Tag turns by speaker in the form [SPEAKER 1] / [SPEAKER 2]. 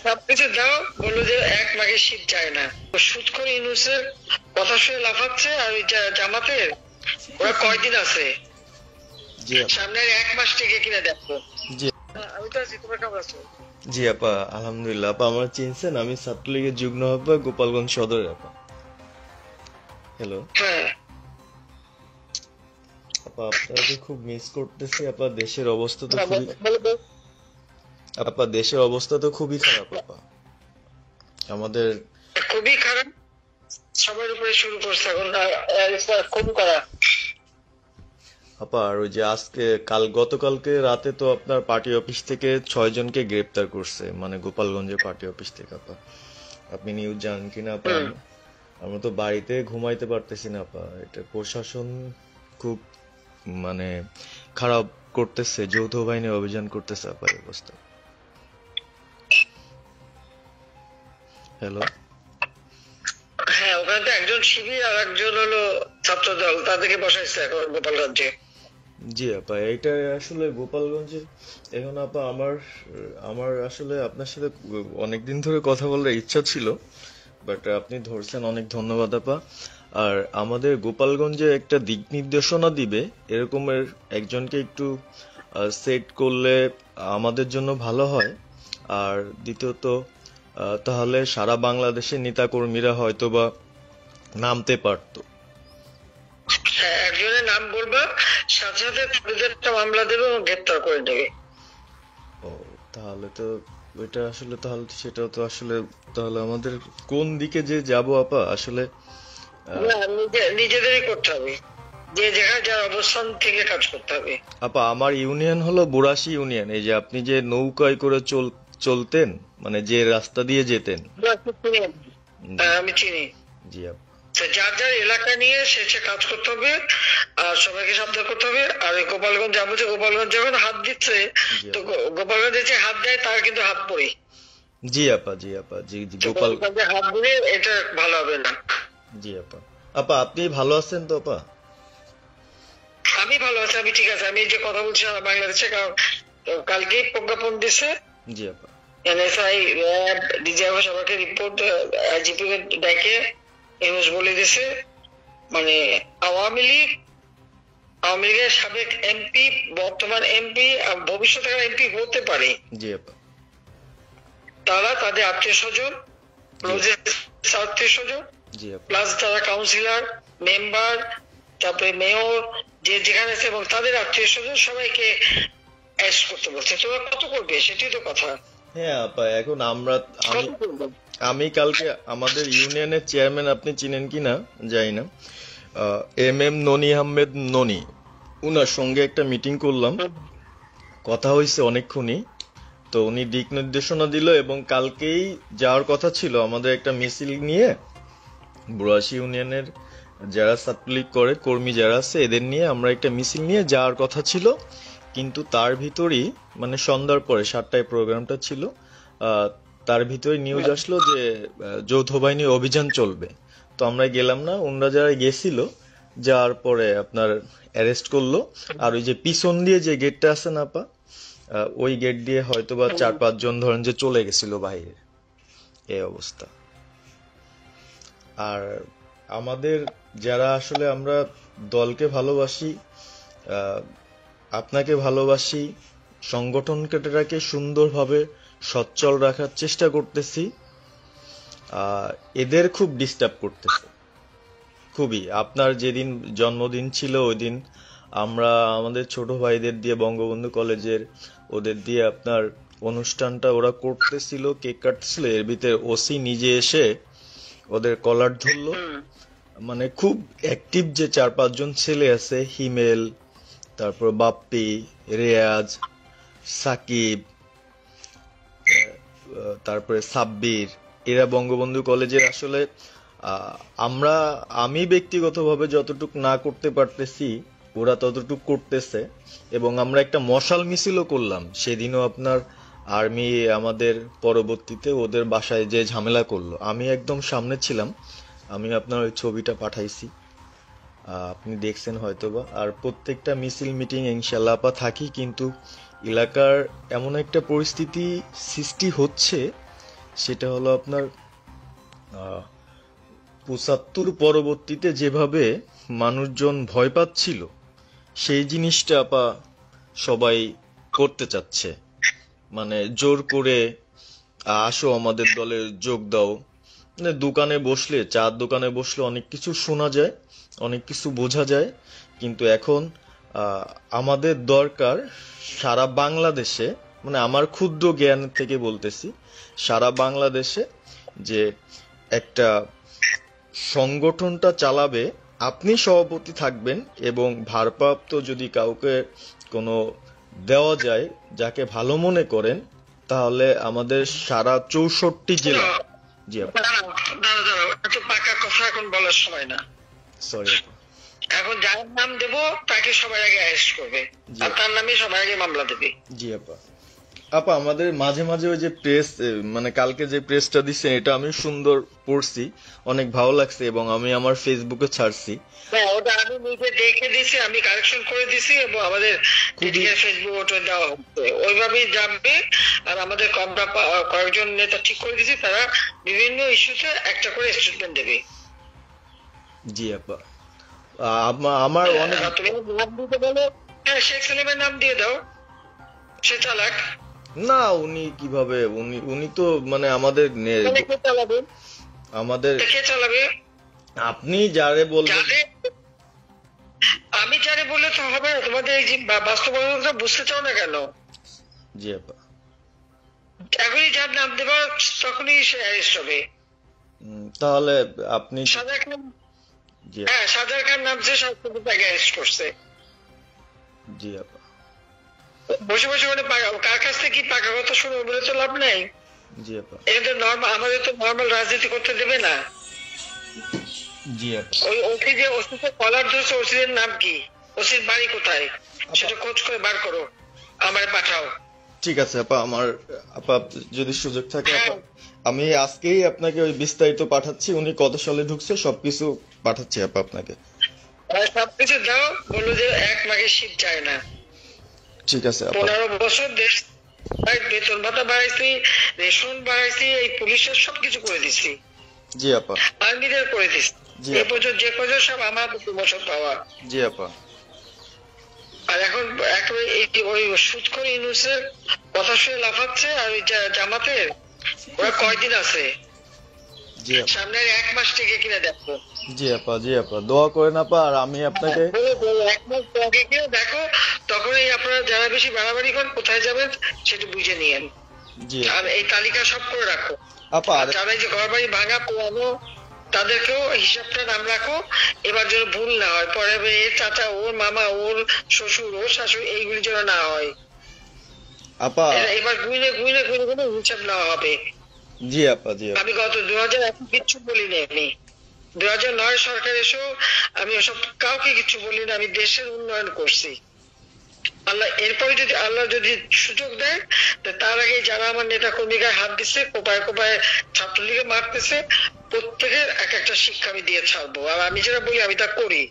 [SPEAKER 1] সবকিছু দাও, বললো যে 1 মাঘের শীত যায় না। সুদ করে ইউনূসের কথা শুনে লাফাচ্ছে। আর ওই জামাতের ওরা কয়দিন আছে, সামনে 1 মাস থেকে কিনা দেখো। আমি তো আছি, তোমরা কেমন আছো?
[SPEAKER 2] জি আপা, আলহামদুলিল্লাহ। আপা আমার চিনছেন? আমি ছাত্রলীগের যুগ্ম আহ্বায়ক, গোপালগঞ্জ সদরের। আপা হ্যালো
[SPEAKER 1] হ্যাঁ,
[SPEAKER 2] আপা, আপনাকে খুব মিস করতেছি। আপা দেশের অবস্থা তো খুবই আপা দেশের অবস্থা তো খুবই খারাপ আপা। আমাদের
[SPEAKER 1] খুবই খারাপ। সবার উপরে শুরু করছে এখন খুব করা।
[SPEAKER 2] আপা আর ওই যে আজকে গতকালকে রাতে তো আপনার পার্টি অফিস থেকে 6 জনকে গ্রেপ্তার করছে, মানে গোপালগঞ্জের পার্টি অফিস থেকে। আপা আপনি নিউজ জানেন কিনা আপা? আমরা তো বাড়িতে ঘুমাইতে পারতেছি না আপা। এটা প্রশাসন খুব মানে খারাপ করতেছে, যৌথ বাহিনী অভিযান করতেছে আপা, এই অবস্থা। হ্যালো
[SPEAKER 1] হ্যাঁ, ওখানে তো একজন শিবির আর একজন হলো ছাত্র দল, তাদেরকে বসাইছে এখন গোপালগঞ্জে।
[SPEAKER 2] জি আপা, এইটা আসলে গোপালগঞ্জে এখন আপা আমার আমার আসলে আপনার সাথে অনেকদিন ধরে কথা বলার ইচ্ছা ছিল, বাট আপনি ধরছেন, অনেক ধন্যবাদ আপা। আর আমাদের গোপালগঞ্জে একটা দিক নির্দেশনা দিবে এরকমের একজনকে একটু সেট করলে আমাদের জন্য ভালো হয়। আর দ্বিতীয়ত তাহলে সারা বাংলাদেশের নেতাকর্মীরা হয়তোবা নামতে পারতো।
[SPEAKER 1] হ্যাঁ, একজনের নাম বলবা, সাথে সাথে তাদের একটা মামলা দেবে এবং গ্রেপ্তার করে নেবে।
[SPEAKER 2] ও, তাহলে তো ওইটা আসলে, তাহলে তো সেটাও তো আসলে, তাহলে আমাদের কোন দিকে যে যাব আপা আসলে?
[SPEAKER 1] না, নিজেদেরই করতে হবে, যে জায়গায় যার অবস্থান থেকে কাজ করতে হবে।
[SPEAKER 2] আপা আমার ইউনিয়ন হলো বুড়াশি ইউনিয়ন। এই যে আপনি যে নৌকায় করে চলতেন, মানে যে রাস্তা দিয়ে যেতেন।
[SPEAKER 1] আমি চিনি।
[SPEAKER 2] জি আপা।
[SPEAKER 1] যার যার এলাকা নিয়ে সে কাজ করতে হবে, আর সবাইকে সাবধান করতে হবে। আর ওই গোপালগঞ্জ যাবো, যে গোপালগঞ্জ যখন হাত দিচ্ছে, তো গোপালগঞ্জে যে হাত দেয় তার কিন্তু হাত পড়ে।
[SPEAKER 2] জি আপা, জি আপা, জি জি
[SPEAKER 1] গোপালগঞ্জে হাত দিলে এটা ভালো হবে না।
[SPEAKER 2] জি আপা। আপা আপনি ভালো আছেন তো আপা?
[SPEAKER 1] আমি ভালো আছি, আমি ঠিক আছে। আমি এই যে কথা বলছি বাংলাদেশে, কারণ কালকেই প্রজ্ঞাপন দিছে
[SPEAKER 2] জি আপা।
[SPEAKER 1] এনএসআই, র্যাব, ডিজিএফ সবাইকে রিপোর্ট, আইজিপি কে ডেকে এমএস বলে দিছে, মানে আওয়ামী লীগ, আওয়ামী লীগের সাবেক এমপি, বর্তমান এমপি, ভবিষ্যতে এমপি হতে পারে,
[SPEAKER 2] জি আপা।
[SPEAKER 1] তারা তাদের আত্মীয় স্বজন, আত্মীয় স্বজন,
[SPEAKER 2] জি আপা।
[SPEAKER 1] প্লাস তারা কাউন্সিলর, মেম্বার, তারপরে মেয়র, যে যেখানে আছে, এবং তাদের আত্মীয় স্বজন সবাইকে অ্যারেস্ট করতে বলছে। তোমরা কত করবে, সেটাই তো কথা।
[SPEAKER 2] হ্যাঁ আপা, এখন আমি
[SPEAKER 1] কত করবে?
[SPEAKER 2] আমি কালকে আমাদের ইউনিয়নের চেয়ারম্যান, আপনি চিনেন কিনা জানি না, ননি আহমেদ ননি, উনার সঙ্গে একটা মিটিং করলাম, কথা হয়েছে অনেকক্ষণই। তো উনি দিক নির্দেশনা দিল এবং কালকেই যাওয়ার কথা ছিল আমাদের একটা মিছিল নিয়ে, বুড়াশি ইউনিয়নের যারা ছাত্রলীগ করে কর্মী যারা আছে এদের নিয়ে আমরা একটা মিছিল নিয়ে যাওয়ার কথা ছিল। কিন্তু তার ভিতরই, মানে সন্ধ্যার পরে 7টায় প্রোগ্রামটা ছিল, তার ভিতরে নিউজ আসলো যে যৌথ বাহিনী অভিযান চলবে। তো আমরা গেলাম না। ওনারা যারা গেছিল, যাওয়ার পরে আপনার অ্যারেস্ট করলো। আর ওই যে পিছন দিয়ে যে গেটটা আছে না আপা, ওই গেট দিয়ে হয়তোবা 4-5 জন ধরেন যে চলে গেছিল বাইরে, এই অবস্থা। আর আমাদের যারা আসলে আমরা দলকে ভালোবাসি, আপনাকে ভালোবাসি, সংগঠনটাকে সুন্দরভাবে সচ্ছল রাখার চেষ্টা করতেছি, এদের খুব ডিস্টার্ব করতেছে খুবই। আপনার যেদিন জন্মদিন ছিল ওই দিন আমরা আমাদের ছোট ভাইদের দিয়ে, বঙ্গবন্ধু কলেজের ওদের দিয়ে আপনার অনুষ্ঠানটা ওরা করতেছিল, কেক কাটছিল, এর ভিতরে ওসি নিজে এসে ওদের কলার ধরলো। মানে খুব অ্যাক্টিভ যে 4-5 জন ছেলে আছে, হিমেল, তারপর বাপ্পি, রেয়াজ, সাকিব, তারপরে সাব্বির, এরা বঙ্গবন্ধু কলেজের আসলে আমি ব্যক্তিগতভাবে যতটুক না করতে পারতেছি ওরা ততটুক করতেছে। এবং আমরা একটা মশাল মিছিলও করলাম সেদিনও। আপনার আর্মি আমাদের পরবর্তীতে ওদের বাসায় যে ঝামেলা করলো, আমি একদম সামনে ছিলাম। আমি আপনার ওই ছবিটা পাঠাইছি, আপনি দেখছেন হয়তোবা। আর প্রত্যেকটা মিছিল মিটিং ইনশাল্লাহ আপা থাকি, কিন্তু এলাকার এমন একটা পরিস্থিতি সৃষ্টি হচ্ছে সেটা হলো আপনার ৭৫ পরবর্তীতে যেভাবে মানুষজন ভয় পাচ্ছিল, সেই জিনিসটা আপা সবাই করতে চাচ্ছে। মানে জোর করে আসো আমাদের দলে যোগ দাও। মানে দোকানে বসলে, চার দোকানে বসলে অনেক কিছু শোনা যায়, অনেক কিছু বোঝা যায়, কিন্তু এখন আহ, আমাদের দরকার সারা বাংলাদেশে, মানে আমার ক্ষুদ্র জ্ঞান থেকে বলতেছি, সারা বাংলাদেশে যে একটা সংগঠনটা চালাবে, আপনি সভাপতি থাকবেন এবং ভারপ্রাপ্ত যদি কাউকে কোনো দেওয়া যায় যাকে ভালো মনে করেন, তাহলে আমাদের সারা 64 জেলা। জি আপা,
[SPEAKER 1] দাঁড়াও, এত পাকা কথা এখন বলার সময় না।
[SPEAKER 2] সরি আপা।
[SPEAKER 1] এখন যার নাম দেব তাকে সবার আগে অ্যারেস্ট করবে,
[SPEAKER 2] জি
[SPEAKER 1] আর তার নামে সবার আগে মামলা দেবে।
[SPEAKER 2] জি আপা। আপা আমাদের মাঝে মাঝে ওই যে প্রেস, মানে কালকে যে প্রেসটা দিচ্ছেন এটা আমি সুন্দর পড়ছি, অনেক ভালো লাগছে এবং আমি আমার ফেসবুকে ছাড়ছি।
[SPEAKER 1] হ্যাঁ, ওটা আমি নিজে দেখে দিছি, আমি কারেকশন করে দিছি এবং আমাদের ফেসবুক ওটা দেওয়া হচ্ছে, ওইভাবেই যাবে। আর আমাদের কয়েকজন নেতা ঠিক করে দিছি, তারা বিভিন্ন ইস্যুতে একটা করে স্টেটমেন্ট দেবে।
[SPEAKER 2] জি আপা। আমার অনেক,
[SPEAKER 1] তুমি নাম দিতে বলো, হ্যাঁ শেখ সেলিমের নাম দিয়ে দাও, সে চালাক।
[SPEAKER 2] না উনি কিভাবে, উনি উনি তো মানে আমাদের
[SPEAKER 1] কে চালাবে?
[SPEAKER 2] আমাদের
[SPEAKER 1] কে চালাবে?
[SPEAKER 2] আপনি যারে বলবেন।
[SPEAKER 1] আমি যারে বললে তো হবে না, তোমাদের এই যে বাস্তবতা বুঝতে চাও না কেন?
[SPEAKER 2] জি আপা।
[SPEAKER 1] এখনই যার নাম দেবা তখনই সে অ্যারেস্ট হবে।
[SPEAKER 2] তাহলে আপনি।
[SPEAKER 1] সাজার খান,
[SPEAKER 2] জি
[SPEAKER 1] হ্যাঁ সাজার খান নামছে, সব তাকে অ্যারেস্ট করছে।
[SPEAKER 2] জি আপা।
[SPEAKER 1] বসে বসে মানে কার কাছ থেকে কি পাকা কথা শুনবো বলে তো লাভ নাই।
[SPEAKER 2] জি আপা।
[SPEAKER 1] এটা তো নর্মাল, আমাদের তো নর্মাল রাজনীতি করতে দেবে না।
[SPEAKER 2] জি আপা।
[SPEAKER 1] ওই ওসি যে ওসিতে কলার ধরছে, ওসিদের নাম কি, ওসির বাড়ি কোথায়, সেটা খোঁজ করে বার করো, আমারে পাঠাও।
[SPEAKER 2] ঠিক আছে আপা, আমার আপা যদি সুযোগ থাকে আপা, আমি আজকেই আপনাকে ওই বিস্তারিত পাঠাচ্ছি, উনি কত সালে ঢুকছে সবকিছু পাঠাচ্ছি আপা আপনাকে।
[SPEAKER 1] সবকিছু দাও, বললো যে এক মাঘের শীত যায় না।
[SPEAKER 2] ঠিক আছে আপা।
[SPEAKER 1] 15 বছর দেশ বেতন ভাতা বাড়াইছি, রেশন বাড়াইছি, এই পুলিশের সবকিছু করে দিছি,
[SPEAKER 2] জি আপা।
[SPEAKER 1] আর্মিদের করে দিছি,
[SPEAKER 2] জি
[SPEAKER 1] এ
[SPEAKER 2] আপা।
[SPEAKER 1] পর্যন্ত যে পর্যন্ত সব আমার 2 বছর পাওয়া।
[SPEAKER 2] জি আপা।
[SPEAKER 1] আর এখন একেবারে ওই সুদ করে ইউনুসের কথা শুনে লাফাচ্ছে। আর ওই জামাতের ওরা কয়দিন আছে,
[SPEAKER 2] জি আপা।
[SPEAKER 1] সামনে 1 মাস থেকে কিনা দেখো।
[SPEAKER 2] জি আপা। জি আপা, দোয়া করেন আপা। আর আমি আপনাকে
[SPEAKER 1] 1 মাস আগে কিনা দেখো, তখনই আপনারা যারা বেশি বাড়াবাড়ি করেন কোথায় যাবেন সেটা বুঝে নিয়েন।
[SPEAKER 2] জি
[SPEAKER 1] আর এই তালিকা সব করে রাখো।
[SPEAKER 2] আপা। আর
[SPEAKER 1] যারা এই যে ঘর বাড়ি ভাঙা পোড়ানো, তাদেরকেও হিসাবটা নাম রাখো, এবার যেন ভুল না হয়, পরে এর চাচা, ওর মামা, ওর শ্বশুর, ওর শাশুড়ি, এইগুলি যেন না হয়।
[SPEAKER 2] আপা।
[SPEAKER 1] এবার গুইনে গুইনে গুইনে গুইনে হিসাব নেওয়া হবে।
[SPEAKER 2] জি আপা। জি আপা।
[SPEAKER 1] আমি গত 2001 কিচ্ছু বলিনি, আমি 2009 সরকার এসেও আমি ওসব কাউকে কিছু বলি না, আমি দেশের উন্নয়ন করছি। আল্লাহ এরপরে যদি আল্লাহ যদি সুযোগ দেয়, তার আগে যারা আমার নেতা কর্মীরা হাত দিচ্ছে, কোপায় কোপায় ছাত্রলীগে মারতেছে, প্রত্যেকের এক একটা শিক্ষা আমি দিয়ে ছাড়বো। আর আমি যেটা বলি আমি তা করি।